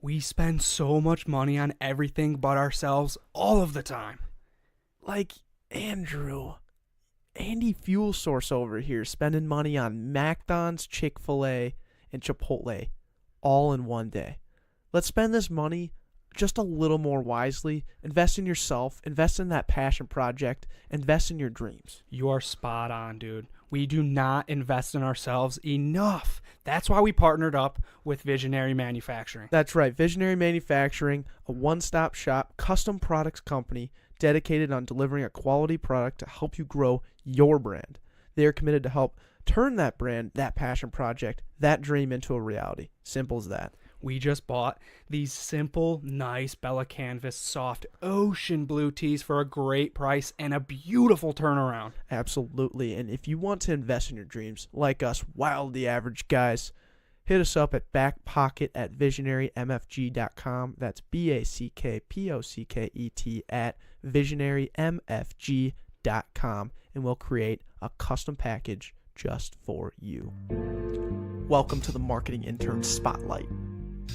We spend so much money on everything but ourselves all of the time. Like Andrew, Andy Fuel Source over here spending money on McDonald's, Chick-fil-A, and Chipotle all in one day. Let's spend this money just a little more wisely. Invest in yourself. Invest in that passion project. Invest in your dreams. You are spot on, dude. We do not invest in ourselves enough. That's why we partnered up with Visionary Manufacturing. That's right. Visionary Manufacturing, a one-stop shop, custom products company dedicated on delivering a quality product to help you grow your brand. They are committed to help turn that brand, that passion project, that dream into a reality. Simple as that. We just bought these simple, nice Bella Canvas soft ocean blue tees for a great price and a beautiful turnaround. Absolutely. And if you want to invest in your dreams, like us wildly average guys, hit us up at Backpocket at visionarymfg.com. That's BACKPOCKET at visionarymfg.com. And we'll create a custom package just for you. Welcome to the Marketing Intern Spotlight.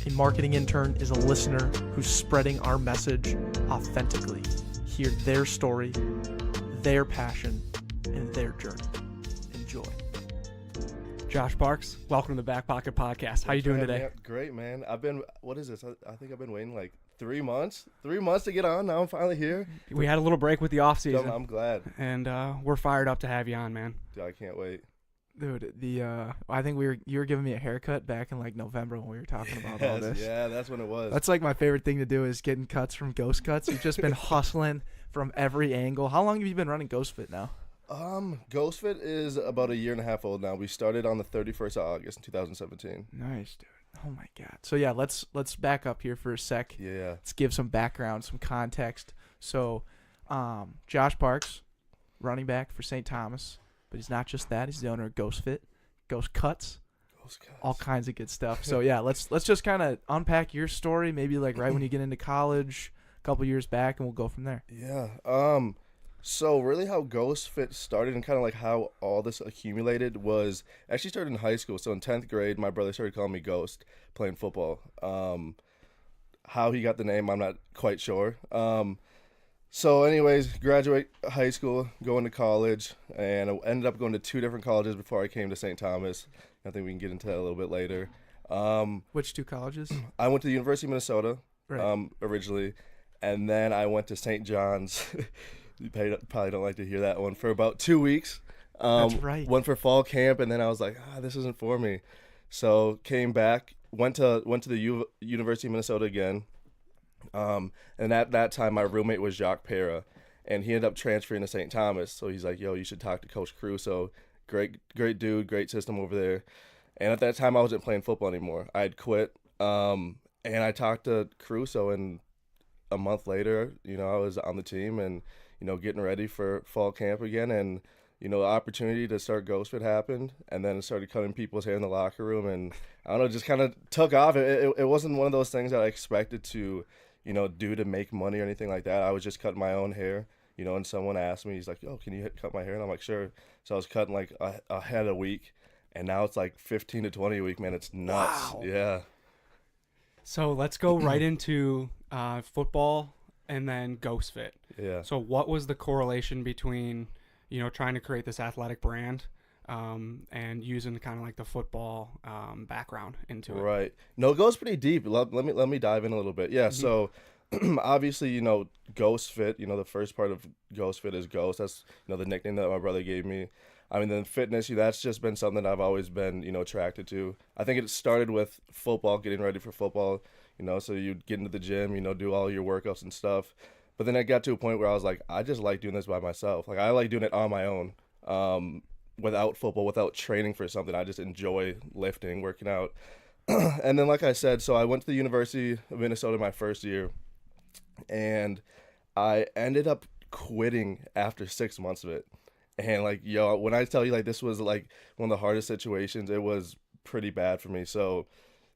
A marketing intern is a listener who's spreading our message authentically. Hear their story, their passion, and their journey. Enjoy. Josh Parks, welcome to the Backpocket Podcast. How you doing today? Man. Great, man. What is this? I think I've been waiting like 3 months. 3 months to get on. Now I'm finally here. We had a little break with the off season. I'm glad. And we're fired up to have you on, man. Dude, I can't wait. Dude, I think you were giving me a haircut back in like November when we were talking about all this. Yeah, that's when it was. That's like my favorite thing to do is getting cuts from Ghost Cuts. You've just been hustling from every angle. How long have you been running Ghost Fit now? Ghost Fit is about a year and a half old now. We started on the 31st of August in 2017. Nice, dude. Oh my God. So yeah, let's back up here for a sec. Yeah. Let's give some background, some context. So, Josh Parks, running back for St. Thomas. But he's not just that. He's the owner of Ghost Fit, Ghost Cuts, all kinds of good stuff. So yeah, let's just kind of unpack your story, maybe like right when you get into college, a couple years back, and we'll go from there. Yeah. So really how Ghost Fit started and kind of like how all this accumulated was actually started in high school. So in 10th grade, my brother started calling me Ghost playing football. How he got the name, I'm not quite sure. So anyways, graduate high school, go into college, and I ended up going to 2 different colleges before I came to St. Thomas. I think we can get into that a little bit later. Which 2 colleges? I went to the University of Minnesota Right. originally, and then I went to St. John's. You probably don't like to hear that one, for about 2 weeks. That's right. Went for fall camp, and then I was like, this isn't for me. So came back, went to the University of Minnesota again. And at that time, my roommate was Jacques Pera, and he ended up transferring to St. Thomas. So he's like, yo, you should talk to Coach Caruso. Great dude, great system over there. And at that time, I wasn't playing football anymore. I had quit. And I talked to Caruso, and a month later, I was on the team and, getting ready for fall camp again. And, the opportunity to start Ghost Fit happened, and then it started cutting people's hair in the locker room. And I don't know, just kind of took off. It wasn't one of those things that I expected to do to make money or anything like that. I was just cutting my own hair, and someone asked me, he's like, yo, can you cut my hair? And I'm like, sure. So I was cutting like a head a week, and now it's like 15 to 20 a week, man. It's nuts. Wow. Yeah. So let's go right into football and then Ghost Fit. Yeah. So what was the correlation between, trying to create this athletic brand and using kind of like the football background into it? Right. No, it goes pretty deep. Let me dive in a little bit. Yeah. So obviously, Ghost Fit, the first part of Ghost Fit is Ghost. That's, the nickname that my brother gave me. I mean, then fitness, that's just been something that I've always been, attracted to. I think it started with football, getting ready for football, so you'd get into the gym, do all your workouts and stuff. But then I got to a point where I was like, I just like doing this by myself. Like, I like doing it on my own, without football, without training for something. I just enjoy lifting, working out. And then, like I said, so I went to the University of Minnesota my first year, and I ended up quitting after 6 months of it. And like, when I tell you, like, this was like one of the hardest situations, it was pretty bad for me. So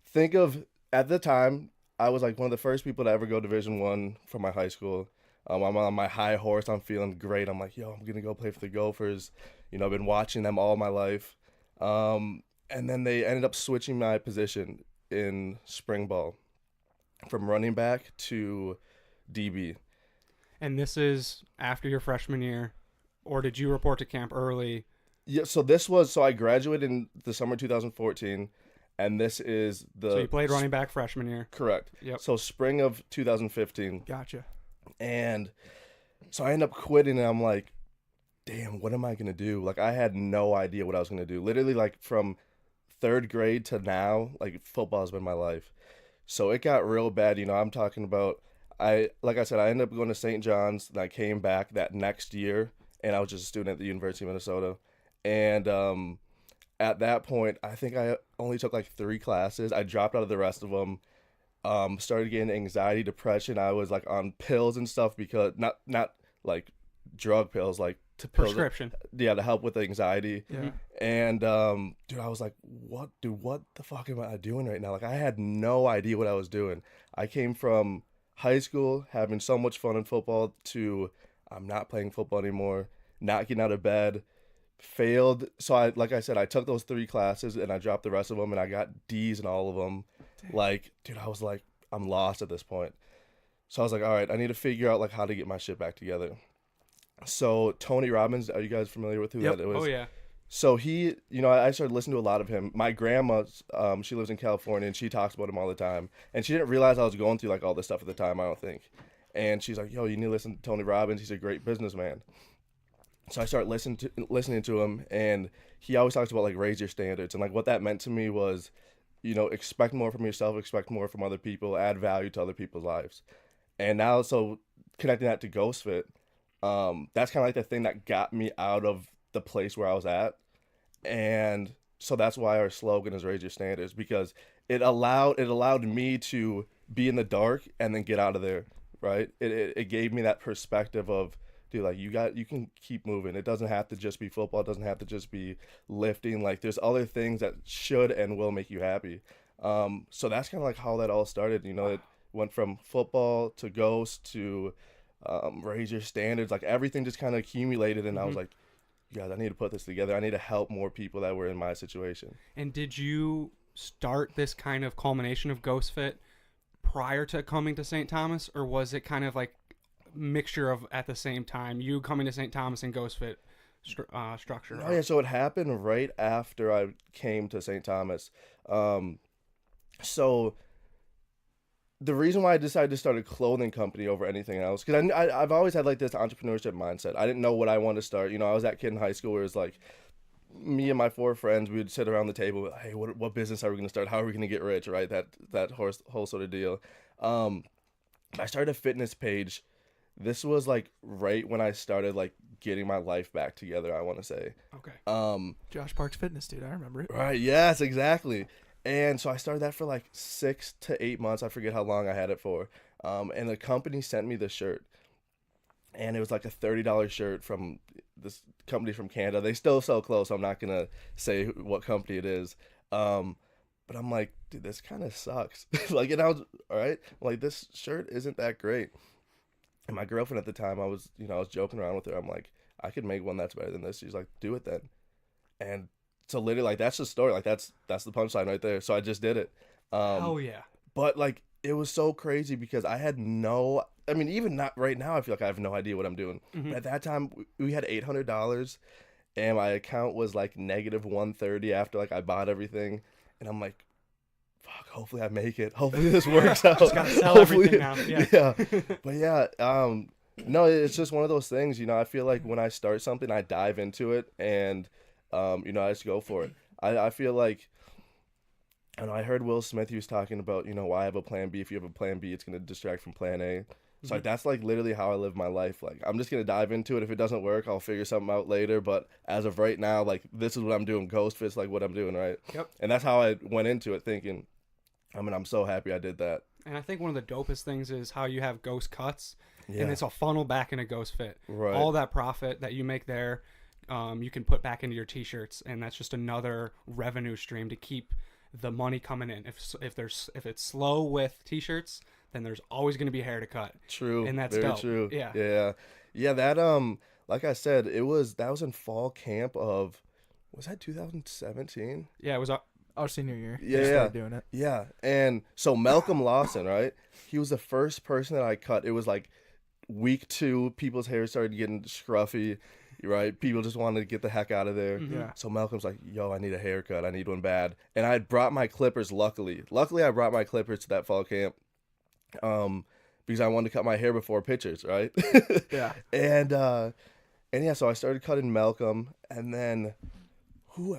think of, at the time, I was like one of the first people to ever go Division I from my high school. I'm on my high horse. I'm feeling great. I'm like, I'm going to go play for the Gophers. I've been watching them all my life. And then they ended up switching my position in spring ball. from running back to DB. And this is after your freshman year, or did you report to camp early? Yeah, so I graduated in the summer 2014, and this is So you played running back freshman year. correct. Yep. So spring of 2015, Gotcha. and so I end up quitting, and I'm like, damn, what am I gonna do? Like, I had no idea what I was gonna do. Literally, like from third grade to now, like football has been my life. So it got real bad. I'm talking about like I said, I ended up going to St. John's, and I came back that next year, and I was just a student at the University of Minnesota. And at that point, I think I only took like 3 classes. I dropped out of the rest of them. Started getting anxiety, depression. I was like on pills and stuff because not like drug pills, like Prescription. Yeah, to help with the anxiety. Yeah. And dude, I was like, what the fuck am I doing right now? Like, I had no idea what I was doing. I came from high school having so much fun in football to I'm not playing football anymore, not getting out of bed, failed. So like I said, I took those 3 classes and I dropped the rest of them, and I got D's in all of them. Dang. Like, dude, I was like, I'm lost at this point. So I was like, all right, I need to figure out like how to get my shit back together. So Tony Robbins, are you guys familiar with who Yep. that was? Oh yeah. So he, I started listening to a lot of him. My grandma, she lives in California, and she talks about him all the time. And she didn't realize I was going through like all this stuff at the time, I don't think. And she's like, yo, you need to listen to Tony Robbins. He's a great businessman. So I started listening to him, and he always talks about like raise your standards. And like what that meant to me was, expect more from yourself, expect more from other people, add value to other people's lives. And now, so connecting that to GhostFit, that's kind of like the thing that got me out of the place where I was at. And so that's why our slogan is raise your standards, because it allowed me to be in the dark and then get out of there, right? It gave me that perspective of, dude, like you can keep moving. It doesn't have to just be football. It doesn't have to just be lifting. Like there's other things that should and will make you happy. So that's kind of like how that all started. It went from football to Ghost to raise your standards. Like everything just kind of accumulated, and I was like, guys, I need to put this together. I need to help more people that were in my situation. And did you start this kind of culmination of GhostFit prior to coming to St. Thomas, or was it kind of like mixture of at the same time, you coming to St. Thomas and GhostFit structure? Oh yeah, so it happened right after I came to St. Thomas. So the reason why I decided to start a clothing company over anything else, because I've always had like this entrepreneurship mindset. I didn't know what I wanted to start. I was that kid in high school where it's like me and my 4 friends, we would sit around the table. Hey, what business are we going to start? How are we going to get rich? Right, that whole sort of deal. I started a fitness page. This was like right when I started like getting my life back together, I want to say. Okay. Josh Parks Fitness, dude. I remember it. Right. Yes, exactly. And so I started that for like 6 to 8 months. I forget how long I had it for. And the company sent me the shirt. And it was like a $30 shirt from this company from Canada. They still sell clothes, so I'm not going to say what company it is. But I'm like, dude, this kind of sucks. And I was, all right, like, this shirt isn't that great. And my girlfriend at the time, I was joking around with her. I'm like, I could make one that's better than this. She's like, do it then. And so literally, like, that's the story. Like, that's the punchline right there. So I just did it. Oh yeah. But like, it was so crazy because I had even not right now, I feel like I have no idea what I'm doing. Mm-hmm. But at that time, we had $800, and my account was like negative 130 after like I bought everything. And I'm like, fuck, hopefully I make it. Hopefully this works out. Just gotta sell everything now. Yeah. But yeah, no, it's just one of those things, I feel like when I start something, I dive into it, and I just go for it. I feel like, I heard Will Smith, he was talking about, why have a plan B? If you have a plan B, it's going to distract from plan A. So like, that's like literally how I live my life. Like, I'm just going to dive into it. If it doesn't work, I'll figure something out later. But as of right now, like, this is what I'm doing. GhostFit's like what I'm doing, right? Yep. And that's how I went into it, thinking, I'm so happy I did that. And I think one of the dopest things is how you have Ghost Cuts, Yeah. and it's a funnel back into GhostFit. Right. All that profit that you make there, you can put back into your t-shirts, and that's just another revenue stream to keep the money coming in. If it's slow with t-shirts, then there's always going to be hair to cut. True. And that's very dope. true. Yeah. Yeah. That like I said, that was in fall camp of, was that 2017? Yeah, it was Oh, senior year. Yeah, You yeah. started doing it. Yeah, and so Malcolm Lawson, right? He was the first person that I cut. It was like week 2. People's hair started getting scruffy, right? People just wanted to get the heck out of there. Mhm. Yeah. So Malcolm's like, "Yo, I need a haircut. I need one bad." And I had brought my clippers. Luckily, I brought my clippers to that fall camp, because I wanted to cut my hair before pictures, right? Yeah. And yeah, so I started cutting Malcolm, and then who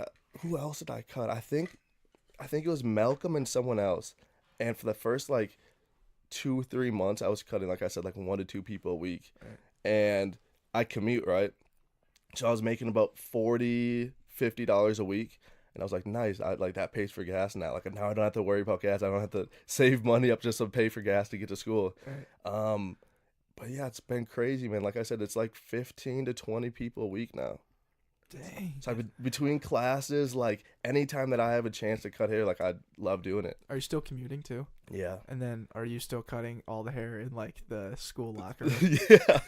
else did I cut? I think it was Malcolm and someone else. And for the first like 2-3 months, I was cutting, like I said, like 1 to 2 people a week. Right. And I commute, right? So I was making about $40-$50 a week. And I was like, nice. I like that pays for gas now. Like now I don't have to worry about gas. I don't have to save money up just to pay for gas to get to school. Right. But yeah, it's been crazy, man. Like I said, it's like 15 to 20 people a week now. Dang. So between classes, like anytime that I have a chance to cut hair, like I love doing it. Are you still commuting too? Yeah. And then are you still cutting all the hair in like the school locker room?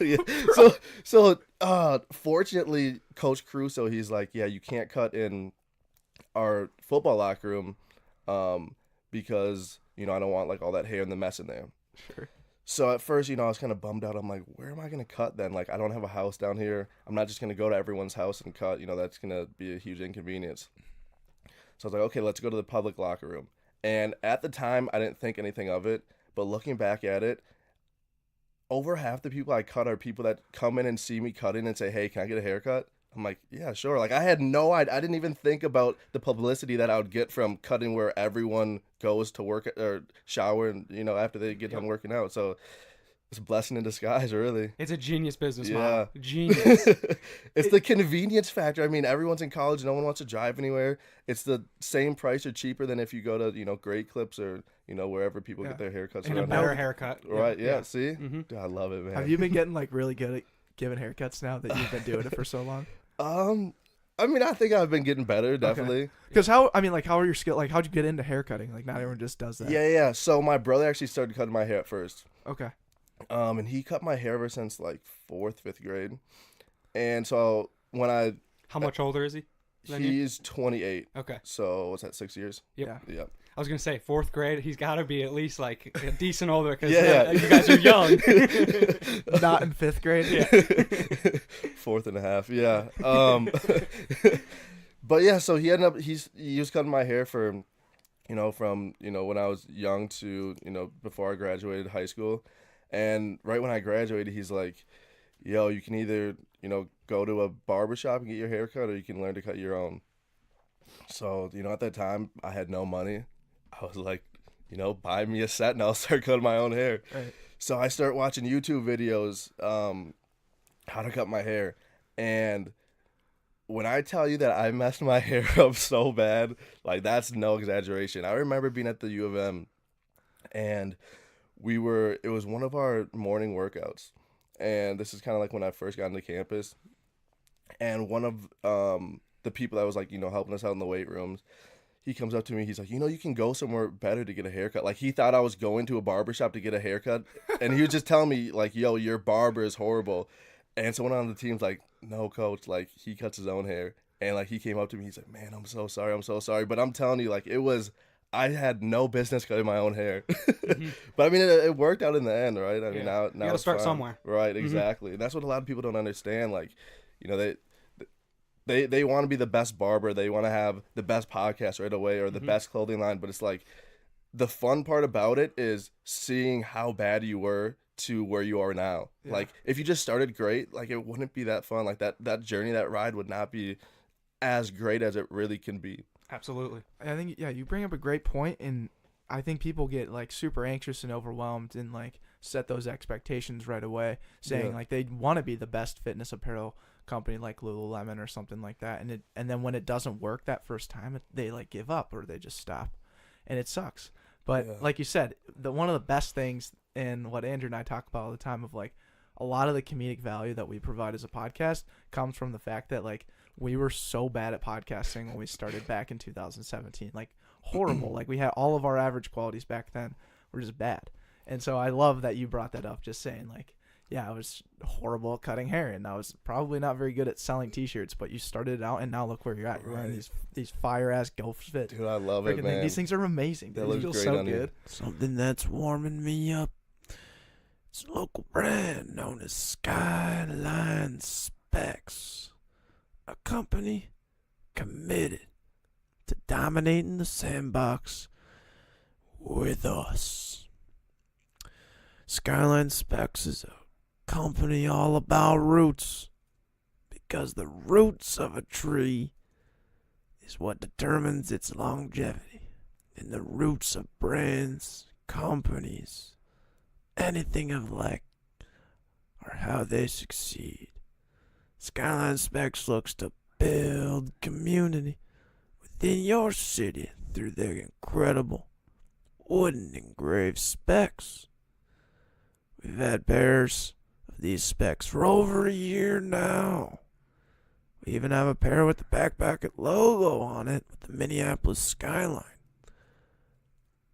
yeah. So fortunately, Coach Caruso, he's like, yeah, you can't cut in our football locker room, because I don't want like all that hair and the mess in there. Sure. So at first, I was kind of bummed out. I'm like, where am I going to cut then? Like, I don't have a house down here. I'm not just going to go to everyone's house and cut. That's going to be a huge inconvenience. So I was like, okay, let's go to the public locker room. And at the time, I didn't think anything of it. But looking back at it, over half the people I cut are people that come in and see me cutting and say, hey, can I get a haircut? I'm like, yeah, sure. Like, I didn't even think about the publicity that I would get from cutting where everyone goes to work or shower and, after they get done working out. So it's a blessing in disguise, really. It's a genius business Yeah. model. Genius. It's the convenience factor. I mean, everyone's in college. No one wants to drive anywhere. It's the same price or cheaper than if you go to, Great Clips or, wherever people get their haircuts. And a around better here. haircut. Right, yeah. See? Mm-hmm. Dude, I love it, man. Have you been getting like really good at giving haircuts now that you've been doing it for so long? I mean, I think I've been getting better, definitely. Because how are your skill? Like, how'd you get into haircutting? Like, not everyone just does that. Yeah. So my brother actually started cutting my hair at first. Okay. And he cut my hair ever since like 4th, 5th grade. And so when How much older is he? he's 28. Okay. So what's that, 6 years? Yeah. Yep. I was going to say 4th grade. He's got to be at least like a decent older because Yeah. you guys are young. Not in 5th grade. Yeah. 4th and a half. Yeah. But yeah, so he was cutting my hair for, from, when I was young to, before I graduated high school. And right when I graduated, he's like, yo, you can either, go to a barbershop and get your hair cut, or you can learn to cut your own. So, at that time, I had no money. I was like, buy me a set and I'll start cutting my own hair. Right. So I start watching YouTube videos, how to cut my hair. And when I tell you that I messed my hair up so bad, like that's no exaggeration. I remember being at the U of M, and it was one of our morning workouts. And this is kind of like when I first got into campus. And one of the people that was like, helping us out in the weight rooms, he comes up to me. He's like, you can go somewhere better to get a haircut. Like, he thought I was going to a barbershop to get a haircut. And he was just telling me, like, yo, your barber is horrible. And someone on the team's like, no, coach, like, he cuts his own hair. And, like, he came up to me. He's like, man, I'm so sorry. But I'm telling you, like, I had no business cutting my own hair. Mm-hmm. But, I mean, it worked out in the end, right? I mean, now you gotta it's start fine. somewhere. Right, exactly. And that's what a lot of people don't understand. Like, they want to be the best barber. They want to have the best podcast right away or the best clothing line. But it's like the fun part about it is seeing how bad you were to where you are now. Yeah. Like, if you just started great, like, it wouldn't be that fun. Like, that journey, that ride would not be as great as it really can be. Absolutely. I think, you bring up a great point, and I think people get like super anxious and overwhelmed and like set those expectations right away, saying like they want to be the best fitness apparel company like Lululemon or something like that, and then when it doesn't work that first time, they like give up or they just stop, and it sucks. But like you said, one of the best things, and what Andrew and I talk about all the time, of like a lot of the comedic value that we provide as a podcast comes from the fact that like we were so bad at podcasting when we started back in 2017, like horrible. Like, we had all of our average qualities back then were just bad. And so I love that you brought that up, just saying like, I was horrible at cutting hair, and I was probably not very good at selling T-shirts. But you started out, and now look where you're at. You're wearing these fire ass Ghost Fit. Dude, I love it, man. These things are amazing. That They looks feel great so on you. good. Something that's warming me up. It's a local brand known as Skyline Specs, a company committed to dominating the sandbox with us. Skyline Specs is a company all about roots, because the roots of a tree is what determines its longevity, and the roots of brands, companies, anything of like, are how they succeed. Skyline Specs looks to build community within your city through their incredible wooden engraved specs. We've had pairs of these specs for over a year now. We even have a pair with the Backpocket logo on it with the Minneapolis skyline.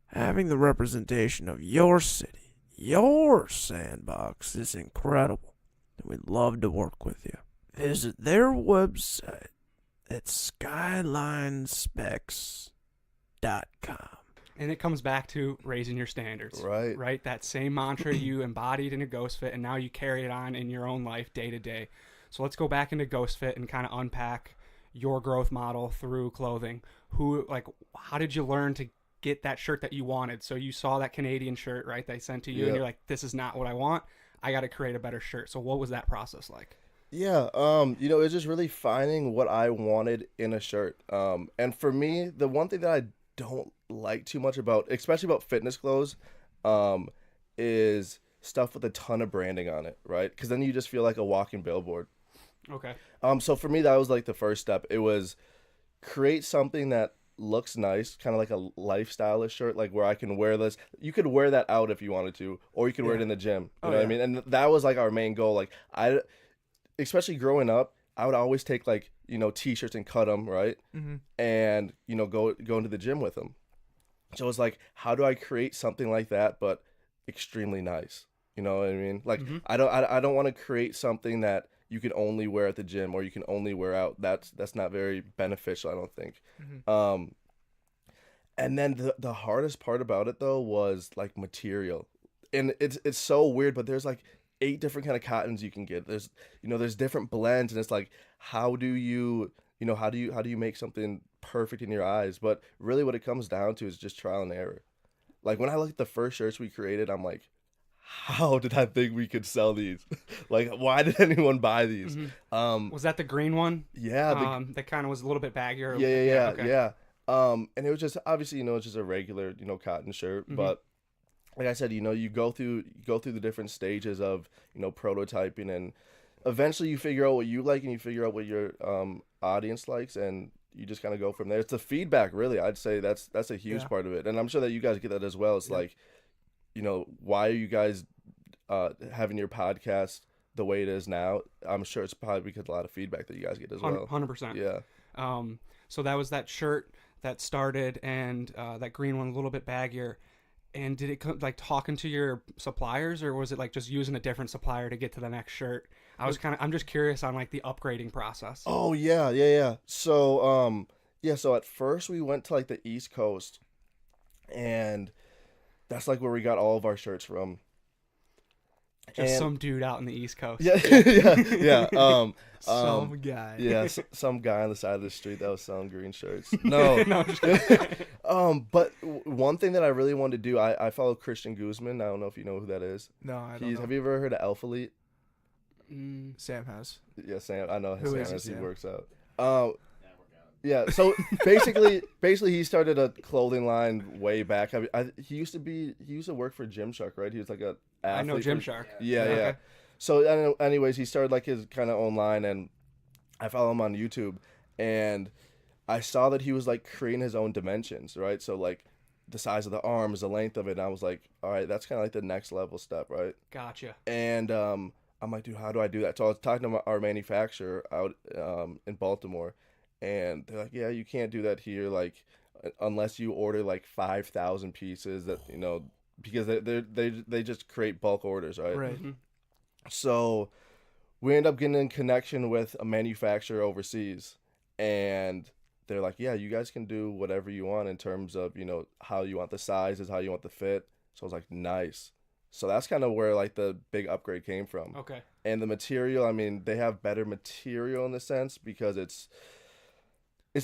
Having the representation of your city, your sandbox, is incredible, and we'd love to work with you. Visit their website at skylinespecs.com. And it comes back to raising your standards. Right. Right? That same mantra you embodied in a Ghost Fit, and now you carry it on in your own life day to day. So let's go back into Ghost Fit and kind of unpack your growth model through clothing. How did you learn to get that shirt that you wanted? So you saw that Canadian shirt, right, they sent to you, and you're like, this is not what I want. I got to create a better shirt. So what was that process like? Yeah, it's just really finding what I wanted in a shirt. And for me, the one thing that I don't like too much about, especially about fitness clothes, is stuff with a ton of branding on it, right? Because then you just feel like a walking billboard. Okay. So for me, that was like the first step. It was create something that looks nice, kind of like a lifestyle shirt, like where I can wear this. You could wear that out if you wanted to, or you could wear it in the gym. You know what I mean? And that was like our main goal. Like especially growing up, I would always take like, T-shirts and cut them, right? Mm-hmm. And, go into the gym with them. So it's like, how do I create something like that, but extremely nice? You know what I mean? Like, I don't want to create something that you can only wear at the gym or you can only wear out. That's not very beneficial, I don't think. Mm-hmm. And then the hardest part about it though was like material, and it's so weird, but there's like 8 different kind of cottons you can get. There's different blends, and it's like, how do you make something perfect in your eyes? But really what it comes down to is just trial and error. Like when I look at the first shirts we created, I'm like, how did I think we could sell these? Like, why did anyone buy these? Mm-hmm. Was that the green one? Yeah. That kind of was a little bit baggier. Yeah. Okay. Yeah. And it was just, obviously, it's just a regular, cotton shirt. Mm-hmm. But like I said, you go through the different stages of, prototyping, and eventually you figure out what you like and you figure out what your audience likes, and you just kind of go from there. It's the feedback, really. I'd say that's a huge part of it. And I'm sure that you guys get that as well. It's like, why are you guys having your podcast the way it is now? I'm sure it's probably because a lot of feedback that you guys get as well. 100%. Yeah. So that was that shirt that started, and that green one a little bit baggier. And did it come like talking to your suppliers, or was it like just using a different supplier to get to the next shirt? I'm just curious on like the upgrading process. Oh yeah. So so at first we went to like the East Coast, and that's like where we got all of our shirts from. Just some dude out in the East Coast. Yeah. Some guy. Yeah, some guy on the side of the street that was selling green shirts. No. No, I'm just kidding. But one thing that I really wanted to do, I follow Christian Guzman. I don't know if you know who that is. No, I don't know. Have you ever heard of Alpha Elite? Sam has. Yeah, Sam. I know who Sam is he Sam? works out. Yeah, so basically he started a clothing line way back. He used to work for Gymshark, right? He was like a athlete. I know Gymshark. Yeah. Okay. So anyways, he started like his kind of own line, and I follow him on YouTube, and I saw that he was like creating his own dimensions, right? So like the size of the arms, the length of it, and I was like, all right, that's kind of like the next level step, right? Gotcha. And I'm like, dude, how do I do that? So I was talking to our manufacturer out in Baltimore. And they're like, yeah, you can't do that here, like, unless you order like 5,000 pieces. That because they just create bulk orders, right? Right. Mm-hmm. So we end up getting in connection with a manufacturer overseas, and they're like, yeah, you guys can do whatever you want in terms of, how you want the sizes, how you want the fit. So I was like, nice. So that's kind of where like the big upgrade came from. Okay. And the material, I mean, they have better material in the sense because it's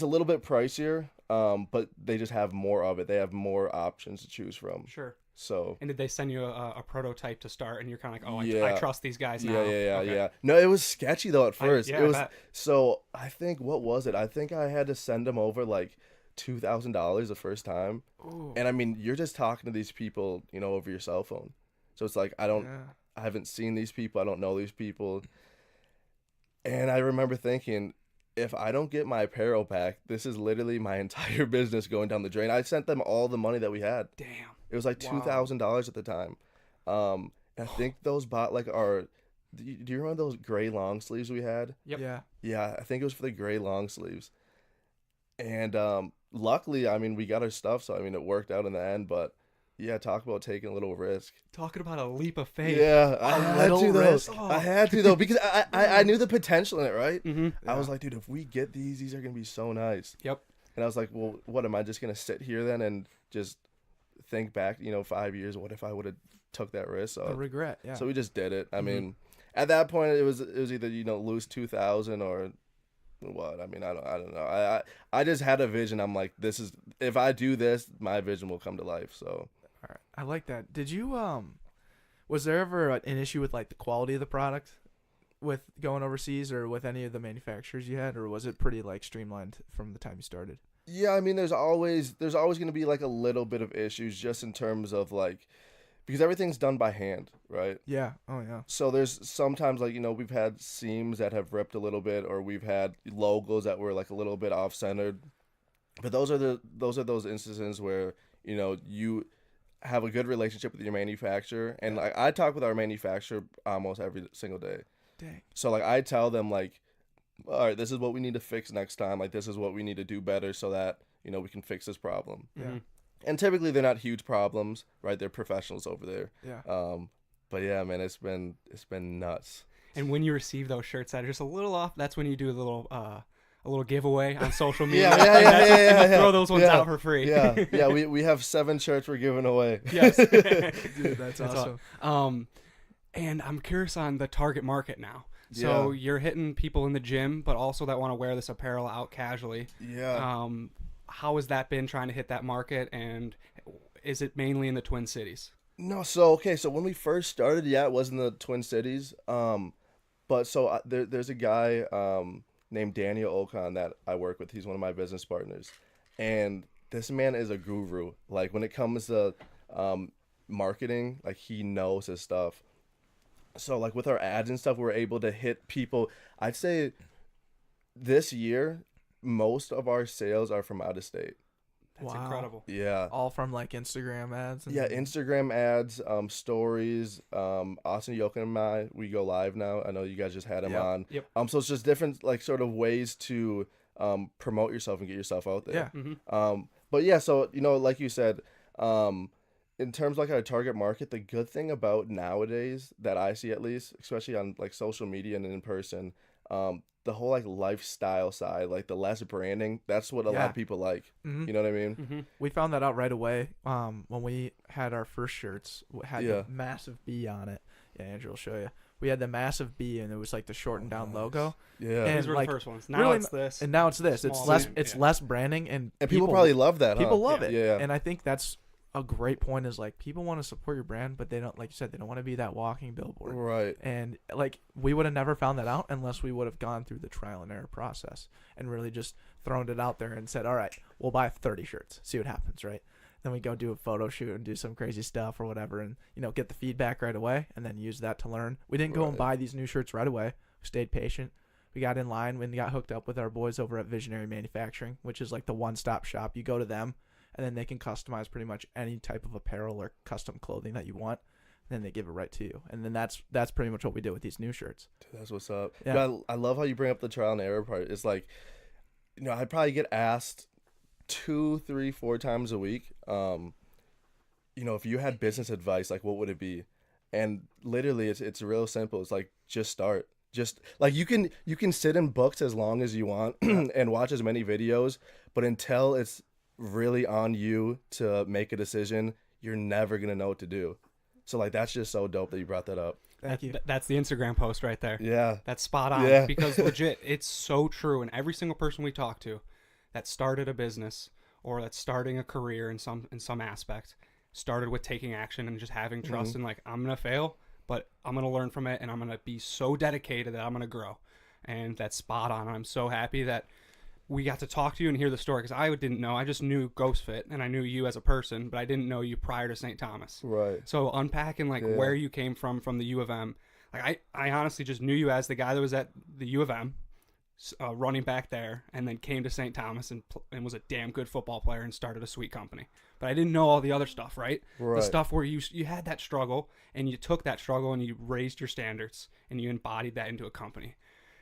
a little bit pricier, but they just have more of it. They have more options to choose from. Sure. So And did they send you a prototype to start, and you're kind of like, oh, I Yeah. trust these guys now? yeah. Okay. Yeah. No, it was sketchy though at first. yeah, It I was bet. so I think what was it? I think I had to send them over like $2,000 the first time. Ooh. And I mean, you're just talking to these people, over your cell phone. So it's like I haven't seen these people, I don't know these people. And I remember thinking, if I don't get my apparel back, this is literally my entire business going down the drain. I sent them all the money that we had. Damn. It was like Wow. $2,000 at the time. And I think those bought like do you remember those gray long sleeves we had? Yep. Yeah. Yeah, I think it was for the gray long sleeves. And luckily, I mean, we got our stuff, so I mean, it worked out in the end. But yeah, talk about taking a little risk. Talking about a leap of faith. Yeah, I had little to though. risk. I had to though because I knew the potential in it, right? Mm-hmm. I was like, dude, if we get these are gonna be so nice. Yep. And I was like, well, what am I just gonna sit here then and just think back, 5 years? What if I would have took that risk? A regret. Yeah. So we just did it. I Mhm. mean, at that point, it was either lose 2,000 or what. I mean, I don't know. I just had a vision. I'm like, this is if I do this, my vision will come to life. So All right. I like that. Did you was there ever an issue with like the quality of the product with going overseas or with any of the manufacturers you had, or was it pretty like streamlined from the time you started? yeah, I mean, there's always going to be like a little bit of issues just in terms of like because everything's done by hand, right? Yeah. Oh yeah. So there's sometimes like we've had seams that have ripped a little bit, or we've had logos that were like a little bit off centered. But those are those instances where you have a good relationship with your manufacturer, and like I talk with our manufacturer almost every single day. Dang. So like I tell them like, all right, this is what we need to fix next time. Like this is what we need to do better so that we can fix this problem. Yeah. Mhm. And typically they're not huge problems, right? They're professionals over there. Yeah. But yeah, man, it's been nuts. And when you receive those shirts that are just a little off, that's when you do a little giveaway on social media. And you throw those ones out for free. Yeah. We have 7 shirts we're giving away. Yes. Dude, that's awesome. And I'm curious on the target market now. So you're hitting people in the gym, but also that want to wear this apparel out casually. Yeah. How has that been trying to hit that market, and is it mainly in the Twin Cities? No, so when we first started, it was in the Twin Cities. But so there's a guy named Daniel Ocon that I work with. He's one of my business partners, and this man is a guru. Like when it comes to marketing, like he knows his stuff. So like with our ads and stuff, we're able to hit people. I'd say this year, most of our sales are from out of state. That's Wow. incredible. Yeah. All from like Instagram ads. And Yeah, Instagram ads, stories. Austin Yokin and I, we go live now. I know you guys just had him Yep. on. Yep. So it's just different, like sort of ways to promote yourself and get yourself out there. Yeah. Mm-hmm. But yeah, so like you said, in terms of like our target market, the good thing about nowadays that I see at least, especially on like social media and in person, the whole like lifestyle side, like the less branding, that's what a lot Yeah. of people like. Mhm. You know what I mean? Mm-hmm. We found that out right away when we had our first shirts. Had Yeah. the massive B on it. Yeah, Andrew will show you. We had the massive B, and it was like the shortened down logo. Yeah. And These were like, the first ones. Now really it's this. And now it's this. It's Small less. print, It's yeah. less branding, and People probably love that. people huh? love Yeah. it. Yeah. And I think that's a great point. Is like people want to support your brand, but they don't, like you said, they don't want to be that walking billboard. Right. And like we would have never found that out unless we would have gone through the trial and error process and really just thrown it out there and said, all right, we'll buy 30 shirts, see what happens, right? Then we go do a photo shoot and do some crazy stuff or whatever, and get the feedback right away and then use that to learn. We didn't go and Right. buy these new shirts right away. We stayed patient. We got in line when we got hooked up with our boys over at Visionary Manufacturing, which is like the one-stop shop. You go to them, and then they can customize pretty much any type of apparel or custom clothing that you want. And then they give it right to you. And then that's pretty much what we did with these new shirts. Dude, that's what's up. Yeah. But I love how you bring up the trial and error part. It's like, I'd probably get asked 2, 3, 4 times a week. If you had business advice, like what would it be? And literally it's real simple. It's like, just start. Just like you can sit in books as long as you want and watch as many videos, but until it's really on you to make a decision, you're never gonna know what to do. So like that's just so dope that you brought that up. Thank you. That's the Instagram post right there. Yeah. That's spot on. Yeah. Because legit, it's so true. And every single person we talk to that started a business or that's starting a career in some aspect started with taking action and just having trust in like, I'm gonna fail, but I'm gonna learn from it and I'm gonna be so dedicated that I'm gonna grow. And that's spot on. I'm so happy that we got to talk to you and hear the story, because I didn't know. I just knew GhostFit and I knew you as a person, but I didn't know you prior to St. Thomas. Right. So unpacking like where you came from the U of M, like I honestly just knew you as the guy that was at the U of M, running back there, and then came to St. Thomas and was a damn good football player and started a sweet company. But I didn't know all the other stuff, right? The stuff where you had that struggle and you took that struggle and you raised your standards and you embodied that into a company.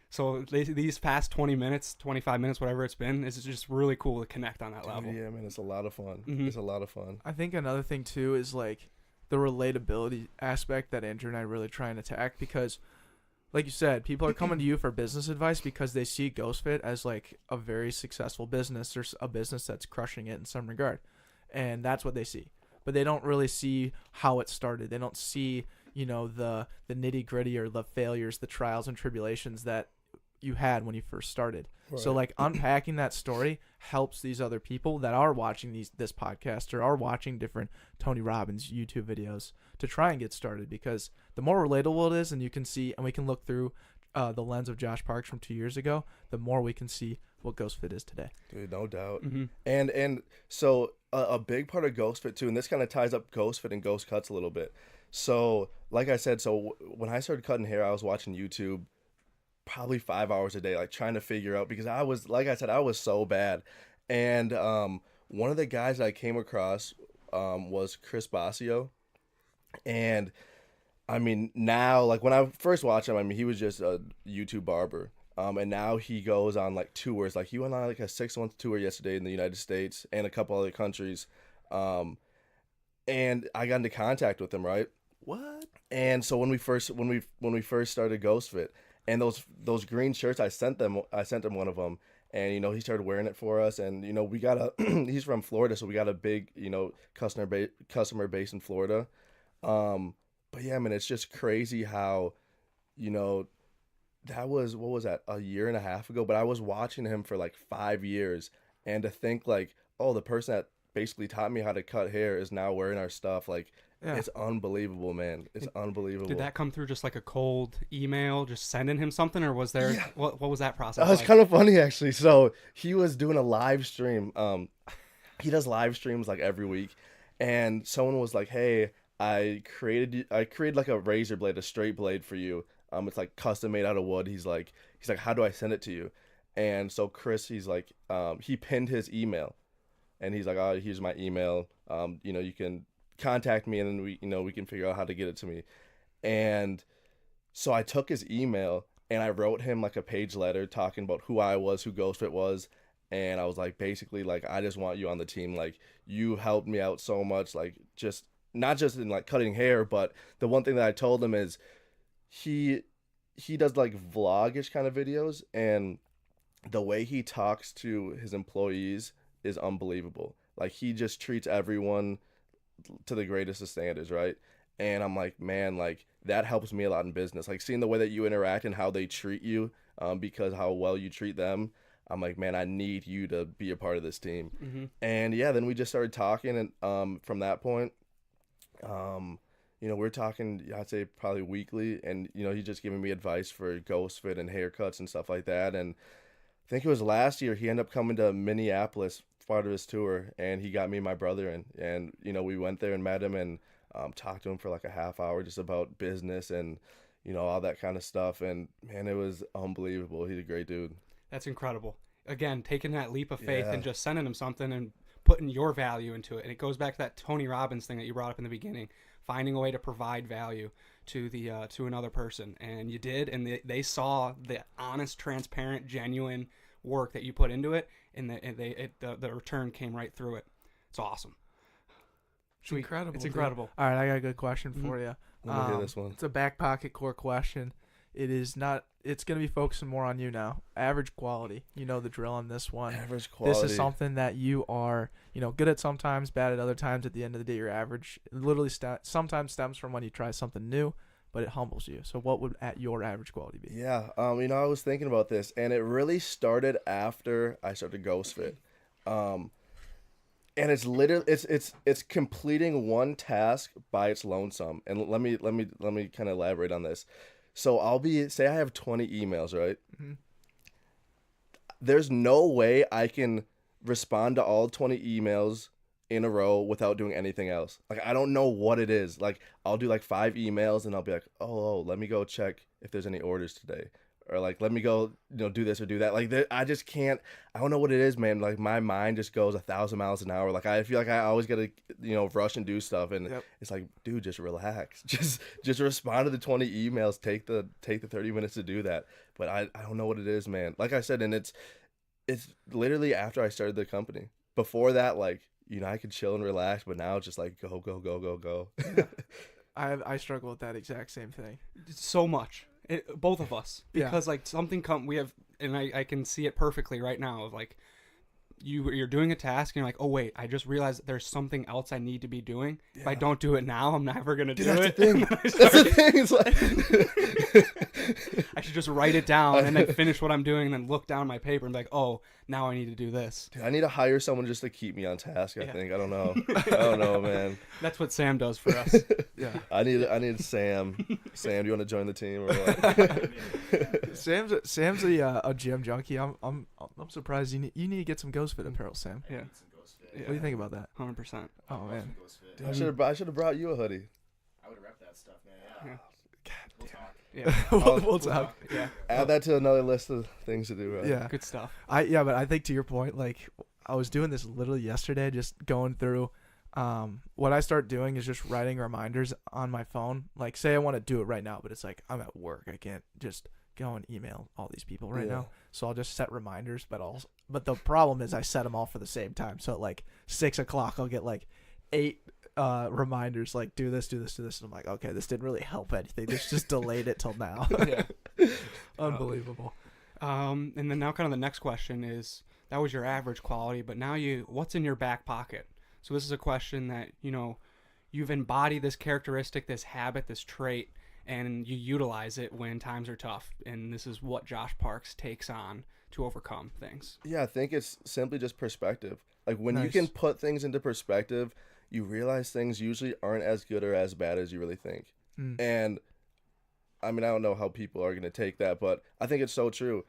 So these past 20 minutes, 25 minutes, whatever it's been, is just really cool to connect on that level. Yeah, man, it's a lot of fun. It's a lot of fun. I think another thing too is like the relatability aspect that Andrew and I really try and attack, because like you said, people are coming to you for business advice because they see GhostFit as like a very successful business or a business that's crushing it in some regard. And that's what they see. But they don't really see how it started. They don't see, the nitty gritty or the failures, the trials and tribulations that you had when you first started. Right. So like unpacking that story helps these other people that are watching this podcast or are watching different Tony Robbins YouTube videos to try and get started, because the more relatable it is and you can see, and we can look through the lens of Josh Parks from 2 years ago, the more we can see what GhostFit is today. Dude, no doubt. And so a big part of GhostFit too, and this kind of ties up GhostFit and Ghost Cuts a little bit. So like I said, so when I started cutting hair, I was watching YouTube probably 5 hours a day, like trying to figure out, because I was, like I said, I was so bad. And one of the guys that I came across was Chris Basio. And I mean, now, like when I first watched him, I mean, he was just a YouTube barber. And now he goes on like tours. Like he went on like a 6-month tour yesterday in the United States and a couple other countries. And I got into contact with him, right? What? And so when we first started GhostFit, and those green shirts, I sent him one of them, and he started wearing it for us, and we got a he's from Florida, so we got a big customer base in Florida. But yeah, man, it's just crazy how that was, what was that, a year and a half ago, but I was watching him for like 5 years, and to think like, oh, the person that basically taught me how to cut hair is now wearing our stuff, like. Yeah. It's unbelievable, man. It's unbelievable. Did that come through just like a cold email, just sending him something, or was there what was that process? That was kind of funny, actually. So he was doing a live stream. He does live streams like every week, and someone was like, "Hey, I created like a razor blade, a straight blade for you. It's like custom made out of wood." He's like, "How do I send it to you?" And so Chris, he's like, he pinned his email, and he's like, "Oh, here's my email. You can contact me, and then we can figure out how to get it to me." And so I took his email and I wrote him like a page letter talking about who I was, who GhostFit was, and I was like, basically, like, I just want you on the team. Like, you helped me out so much, like, just not just in like cutting hair, but the one thing that I told him is he does like vlog-ish kind of videos, and the way he talks to his employees is unbelievable. Like, he just treats everyone to the greatest of standards, right? And I'm like, man, like, that helps me a lot in business. Like, seeing the way that you interact and how they treat you, because how well you treat them, I'm like, man, I need you to be a part of this team. And yeah, then we just started talking, and from that point, we're talking, I'd say probably weekly, and he's just giving me advice for GhostFit and haircuts and stuff like that. And I think it was last year he ended up coming to Minneapolis, part of his tour, and he got me and my brother in, and we went there and met him, and talked to him for like a half hour just about business and all that kind of stuff. And man, it was unbelievable. He's a great dude. That's incredible. Again, taking that leap of faith and just sending him something and putting your value into it. And it goes back to that Tony Robbins thing that you brought up in the beginning, finding a way to provide value to the to another person. And you did, and they saw the honest, transparent, genuine work that you put into it, and the return came right through it. It's awesome. Sweet. Incredible. It's dude. incredible. All right, I got a good question for you. Let me hear this one. It's a back pocket core question. It is not. It's going to be focusing more on you now. Average quality. You know the drill on this one. Average quality. This is something that you are, good at sometimes, bad at other times. At the end of the day, you're average. It literally sometimes stems from when you try something new, but it humbles you. So what would at your average quality be? Yeah, I was thinking about this, and it really started after I started Ghost Fit. And it's literally it's completing one task by its lonesome. And let me kind of elaborate on this. So say I have 20 emails, right? Mm-hmm. There's no way I can respond to all 20 emails in a row without doing anything else. Like, I don't know what it is. Like, I'll do like 5 emails and I'll be like, oh, let me go check if there's any orders today. Or like, let me go, do this or do that. Like, I just can't. I don't know what it is, man. Like, my mind just goes 1,000 miles an hour. Like, I feel like I always gotta, rush and do stuff. And It's like, dude, just relax. Just respond to the 20 emails. Take the 30 minutes to do that. But I don't know what it is, man. Like I said, and it's literally after I started the company. Before that, like, I could chill and relax. But now it's just like go, go, go, go, go. Yeah. I struggle with that exact same thing. So much. Both of us, because Yeah. like something we have, and I can see it perfectly right now of like you're doing a task and you're like, oh wait, I just realized that there's something else I need to be doing. Yeah. If I don't do it now, I'm never gonna do it. That's the thing. It's like I should just write it down and then finish what I'm doing and then look down my paper and be like, oh, now I need to do this. Dude, I need to hire someone just to keep me on task. I think. I don't know, man. That's what Sam does for us. Yeah. I need Sam. Sam, do you want to join the team or what? Sam's a gym junkie. I'm surprised you need to get some Ghost Fit apparel, Sam. Yeah. What do you think about that? 100%. Oh man. Dude, I should have brought you a hoodie. I would rep that stuff, man. Yeah. We'll talk. Yeah. Add that to another list of things to do, right? Yeah. Good stuff. But I think to your point, like I was doing this literally yesterday, just going through. What I start doing is just writing reminders on my phone. Like, say I want to do it right now, but it's like I'm at work. I can't just go and email all these people right now. So I'll just set reminders. But the problem is I set them all for the same time. So at like 6 o'clock, I'll get like 8 reminders like do this. And I'm like, okay, this didn't really help anything. This just delayed it till now. Yeah. Unbelievable. And then now kind of the next question is, that was your average quality, but now what's in your back pocket? So this is a question that, you've embodied this characteristic, this habit, this trait, and you utilize it when times are tough. And this is what Josh Parks takes on to overcome things. Yeah, I think it's simply just perspective. Like, when you Nice. can put things into perspective, you realize things usually aren't as good or as bad as you really think. And I mean, I don't know how people are going to take that, but I think it's so true.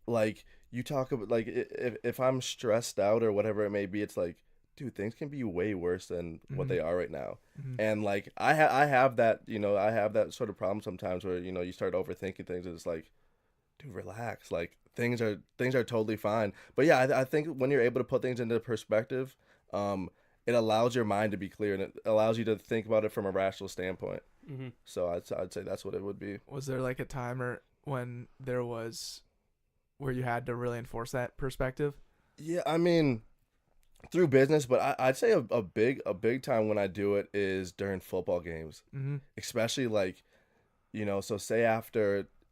Like, you talk about, like, if I'm stressed out or whatever it may be, it's like, dude, things can be way worse than what they are right now. And like, I have that, I have that sort of problem sometimes where, you start overthinking things and it's like, dude, relax. Like, things are totally fine. But yeah, I think when you're able to put things into perspective, it allows your mind to be clear and it allows you to think about it from a rational standpoint. So I'd say that's what it would be. Was there like a time when where you had to really enforce that perspective? Yeah, I mean, through business, but I'd say a big time when I do it is during football games, especially like, so say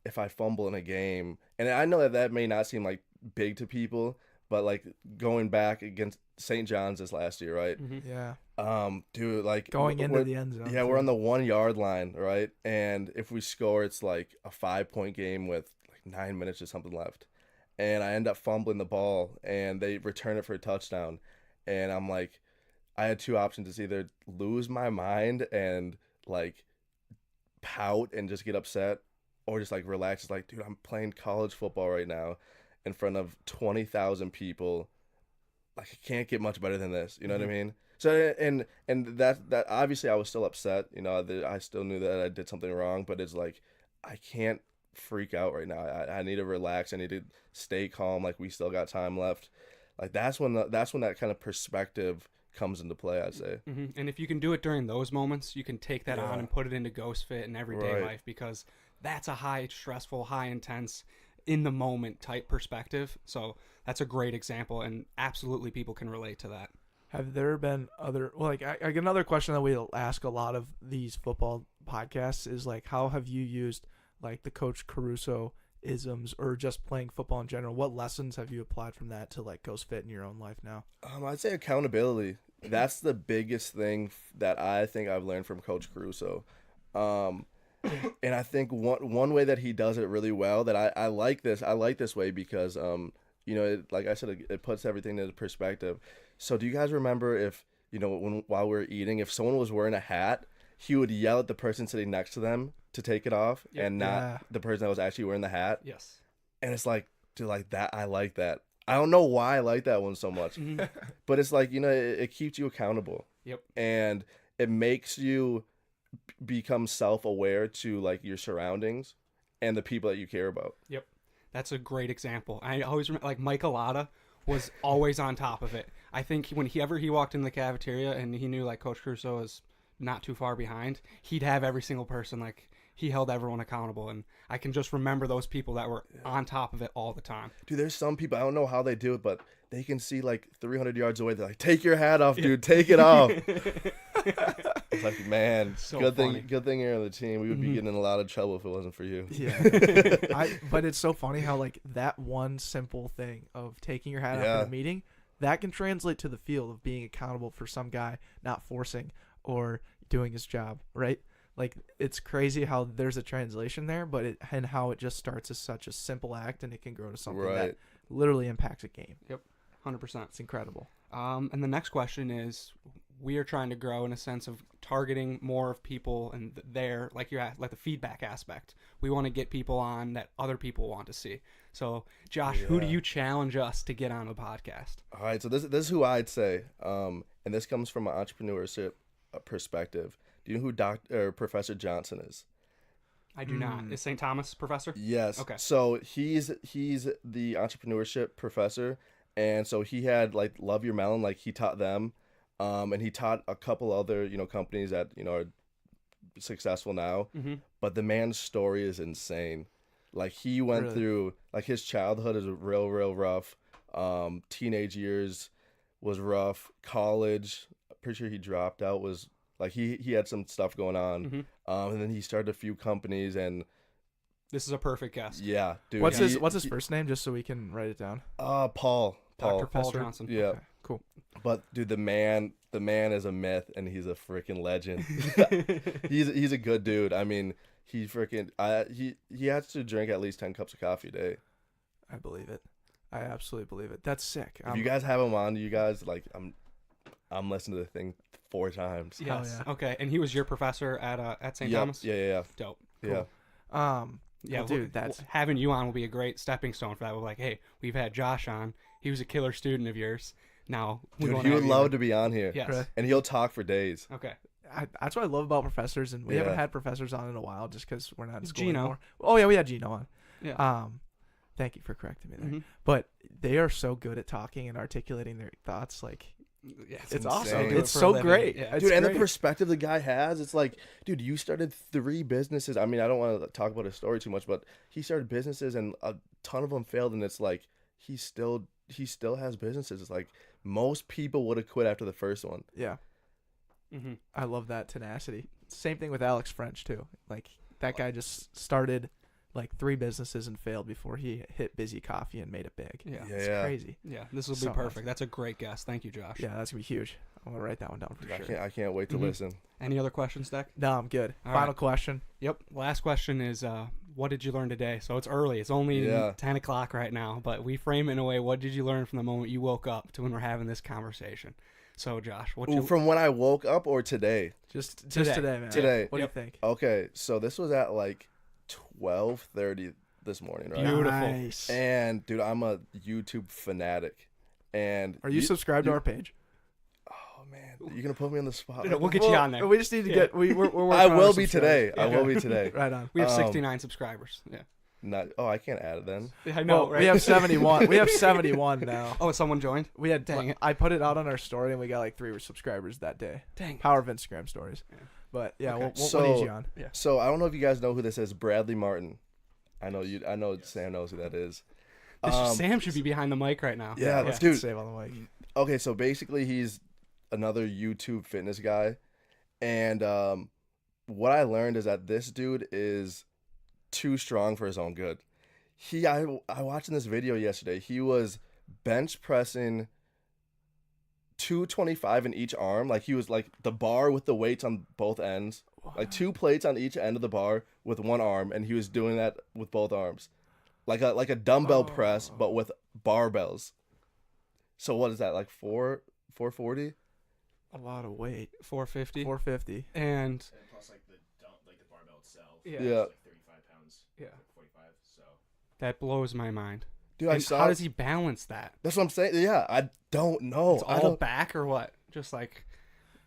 if I fumble in a game, and I know that may not seem like big to people, but like going back against St. John's this last year, right? Yeah. Dude, like Going into the end zone. Yeah, we're on the 1 yard line, right? And if we score, it's like a 5-point game with like 9 minutes or something left. And I end up fumbling the ball and they return it for a touchdown. And I'm like, I had 2 options. It's either lose my mind and like pout and just get upset, or just like relax. It's like, dude, I'm playing college football right now in front of 20,000 people. Like, I can't get much better than this. You know what I mean? So, and that obviously I was still upset. I still knew that I did something wrong, but it's like, I can't freak out right now. I need to relax. I need to stay calm. Like, we still got time left. Like, that's when that kind of perspective comes into play, I'd say. And if you can do it during those moments, you can take that on and put it into Ghost Fit and everyday life, because that's a high stressful, high intense, in the moment type perspective. So that's a great example, and absolutely people can relate to that. Have there been other another question that we ask a lot of these football podcasts is like, how have you used like the Coach Caruso isms or just playing football in general? What lessons have you applied from that to like Ghost Fit in your own life now? I'd say accountability. That's the biggest thing that I think I've learned from Coach Caruso. And I think one way that he does it really well that I like this way because like I said, it puts everything into perspective. So do you guys remember if while we were eating, if someone was wearing a hat, he would yell at the person sitting next to them to take it off and not the person that was actually wearing the hat? Yes. And it's like, dude, like that, I like that. I don't know why I like that one so much, but it's like, it keeps you accountable. Yep. And it makes you become self-aware to like your surroundings and the people that you care about. Yep. That's a great example. I always remember, like, Mike Alata was always on top of it. I think whenever he walked in the cafeteria and he knew like Coach Caruso was not too far behind, he'd have every single person, like, he held everyone accountable. And I can just remember those people that were on top of it all the time. Dude, there's some people, I don't know how they do it, but they can see like 300 yards away. They're like, take your hat off, dude. Take it off. It's like, man, So good funny. thing you're on the team. We would be getting in a lot of trouble if it wasn't for you. Yeah. But it's so funny how like that one simple thing of taking your hat off in a meeting, that can translate to the field of being accountable for some guy not forcing or doing his job, right? Like, it's crazy how there's a translation there, but and how it just starts as such a simple act and it can grow to something that literally impacts a game. Yep. 100%. It's incredible. And the next question is, we are trying to grow in a sense of targeting more of people and like the feedback aspect. We want to get people on that other people want to see. So, Josh, who do you challenge us to get on the podcast? All right, so this is who I'd say, and this comes from an entrepreneurship perspective. Do you know who Professor Johnson is? I do not. Is St. Thomas professor? Yes. Okay. So he's the entrepreneurship professor, and so he had like Love Your Melon, like he taught them, and he taught a couple other companies that are successful now. Mm-hmm. But the man's story is insane. Like he went through like his childhood is real rough. Teenage years was rough. College, I'm pretty sure he dropped out. Was like he had some stuff going on. Mm-hmm. And then he started a few companies, and this is a perfect guest. yeah, dude. What's his first name, just so we can write it down? Paul. Dr. Paul Johnson. Yeah. Okay, cool. But dude, the man is a myth, and he's a freaking legend. he's a good dude. I mean, he has to drink at least 10 cups of coffee a day. I believe it. I absolutely believe it. That's sick. If you guys have him on, you guys like I'm listening to the thing 4 times. Yes. Yeah. Okay. And he was your professor at St. Yep. Thomas? Yeah. Dope. Yeah. Yeah, well, dude, that's having you on will be a great stepping stone for that. We're like, hey, we've had Josh on. He was a killer student of yours. Now, dude, he would love to be on here. Yes. Really? And he'll talk for days. Okay. that's what I love about professors, and we haven't had professors on in a while just because we're not in school Gino. anymore. Oh yeah, we had Gino on. Yeah. Thank you for correcting me there. Mm-hmm. But they are so good at talking and articulating their thoughts. Like, Yeah, it's insane. awesome. Do It's so great. Yeah. It's Dude, and the great. perspective the guy has, it's like, dude, you started 3 businesses. I mean, I don't want to talk about his story too much, but he started businesses and a ton of them failed, and it's like he still has businesses. It's like most people would have quit after the first one. Yeah. Mm-hmm. I love that tenacity. Same thing with Alex French too. Like, that guy just started like 3 businesses and failed before he hit Busy Coffee and made it big. Yeah. It's crazy. Yeah, this will be So perfect. awesome. That's a great guess. Thank you, Josh. Yeah, that's gonna be huge. I'm gonna write that one down for sure. I can't wait to Mm-hmm. listen. Any other questions, Deck? No, I'm good. All Final right. question. Yep. Last question is, what did you learn today? So it's early. It's only 10 o'clock right now, but we frame it in a way. What did you learn from the moment you woke up to when we're having this conversation? So, Josh, From when I woke up or today? Just Today. today, man. Today. What do you think? Okay, so this was at like 12:30 this morning, right? Beautiful. Nice. And dude, I'm a YouTube fanatic. And Are you subscribed to our page? Oh man, you're gonna put me on the spot. No, we'll get you on there. We just need to get. We're working I on will our be subscribers. today. I will be today. Right on. We have 69 subscribers. Yeah. I can't add it then. I know, Well, right? we have 71. We have 71 now. Oh, someone joined? We had. Dang it. I put it out on our story, and we got like 3 subscribers that day. Dang. Power of Instagram stories. Yeah. But yeah, Okay. we'll need you on. Yeah. So I don't know if you guys know who this is. Bradley Martin. I know you. I know Sam knows who that is. Sam should be behind the mic right now. Yeah, let's dude. save on the mic. Okay, so basically he's another YouTube fitness guy, and what I learned is that this dude is too strong for his own good. I watched in this video yesterday. He was bench pressing 225 in each arm. Like, he was like the bar with the weights on both ends, like 2 plates on each end of the bar with one arm, and he was doing that with both arms, like a dumbbell press, but with barbells. So what is that, like 440? A lot of weight. 450. 450. And plus like the barbell itself. Yeah. Yeah. It's like 35 pounds. Yeah. 45. So. that blows my mind. Dude, And how does he balance that? That's what I'm saying. Yeah, I don't know. It's all back or what? Just like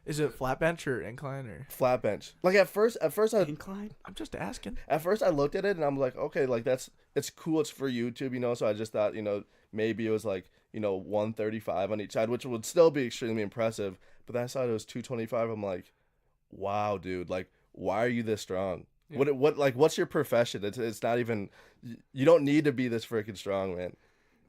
Is it flat bench or incline or flat bench. Like at first I incline? I'm just asking. At first I looked at it and I'm like, okay, like it's cool. It's for YouTube, you know. So I just thought, you know, maybe it was like, you know, 135 on each side, which would still be extremely impressive. But then I saw it was 225. I'm like, wow, dude, like, why are you this strong? Yeah. What's your profession? It's not even. You don't need to be this freaking strong, man.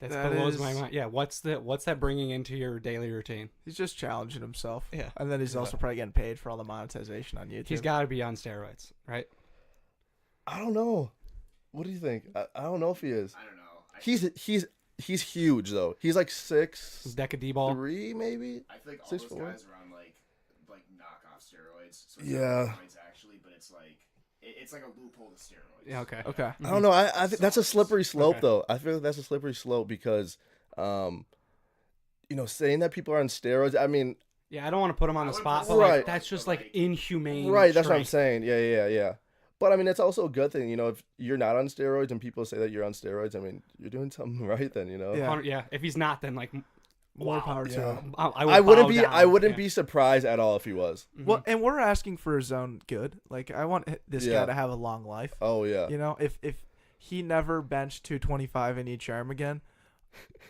That blows my mind. Yeah, what's that bringing into your daily routine? He's just challenging himself. Yeah, and then he's also probably getting paid for all the monetization on YouTube. He's got to be on steroids, right? I don't know. What do you think? I don't know if he is. I don't know. He's huge though. He's like 6'3", maybe. I feel like all 6'4". those guys are on like knockoff steroids. So it's yeah. Not steroids actually, but it's like a loophole to steroids. Yeah. Okay. Okay. I don't know. I think that's a slippery slope though. I feel like that's a slippery slope because, you know, saying that people are on steroids. I mean. Yeah, I don't want to put him on the spot, but right. like, that's just like inhumane. Right. That's what I'm saying. Yeah. But I mean, it's also a good thing, you know, if you're not on steroids and people say that you're on steroids, I mean, you're doing something right then, you know? Yeah. If he's not, then like, more power to him. I wouldn't be surprised at all if he was. Mm-hmm. Well, and we're asking for his own good. Like, I want this guy to have a long life. Oh, yeah. You know, if he never benched 225 in each arm again,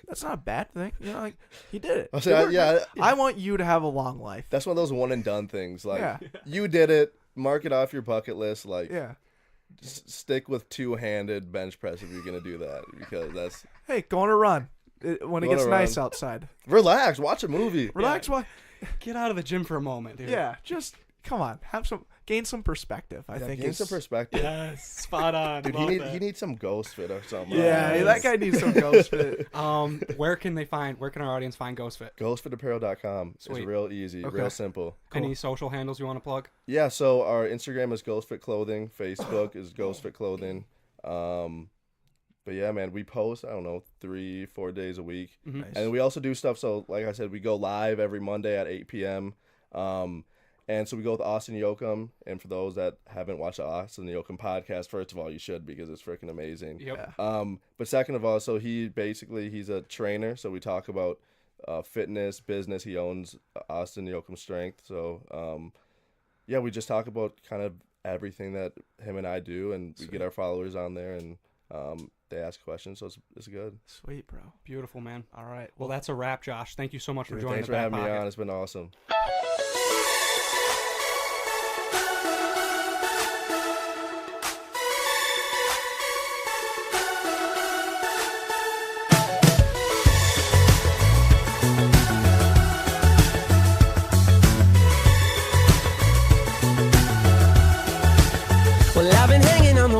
that's not a bad thing. You know, like, he did it. I want you to have a long life. That's one of those one and done things. Like, you did it. Mark it off your bucket list. Like, stick with two-handed bench press if you're gonna do that, because that's. Hey, go on a run when it gets nice outside. Relax, watch a movie. Relax, get out of the gym for a moment, dude. Yeah, just come on, gain some perspective. I think gain some perspective. Yes, spot on. Dude, he needs some ghost fit or something. Yeah, that guy needs some ghost fit. Where can our audience find Ghost Fit? GhostFitApparel.com. Sweet. It's real easy, real simple. Cool. Any social handles you want to plug? Yeah, so our Instagram is Ghost Fit Clothing. Facebook is Ghost Fit Clothing. But yeah, man, we post, I don't know, 3-4 days a week. Mm-hmm. Nice. And we also do stuff. So like I said, we go live every Monday at 8 p.m. And so we go with Austin Yoakum. And for those that haven't watched the Austin Yoakum podcast, first of all, you should, because it's freaking amazing. Yep. But second of all, so he's a trainer. So we talk about fitness, business. He owns Austin Yoakum Strength. So yeah, we just talk about kind of everything that him and I do, and we get our followers on there, and they ask questions. So it's good. Sweet, bro. Beautiful, man. All right. Well, that's a wrap, Josh. Thank you so much for joining. Thanks for having me on. It's been awesome.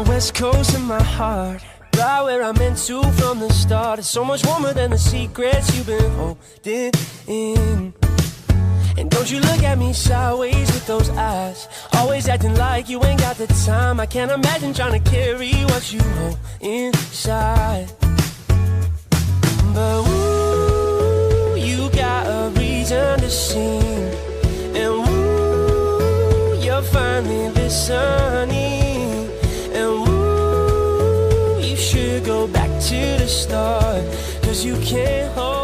West Coast in my heart, right where I'm meant to from the start. It's so much warmer than the secrets you've been holding in. And don't you look at me sideways with those eyes, always acting like you ain't got the time. I can't imagine trying to carry what you hold inside. But ooh, you got a reason to sing, and ooh, you're finally listening. Go back to the start, 'cause you can't hold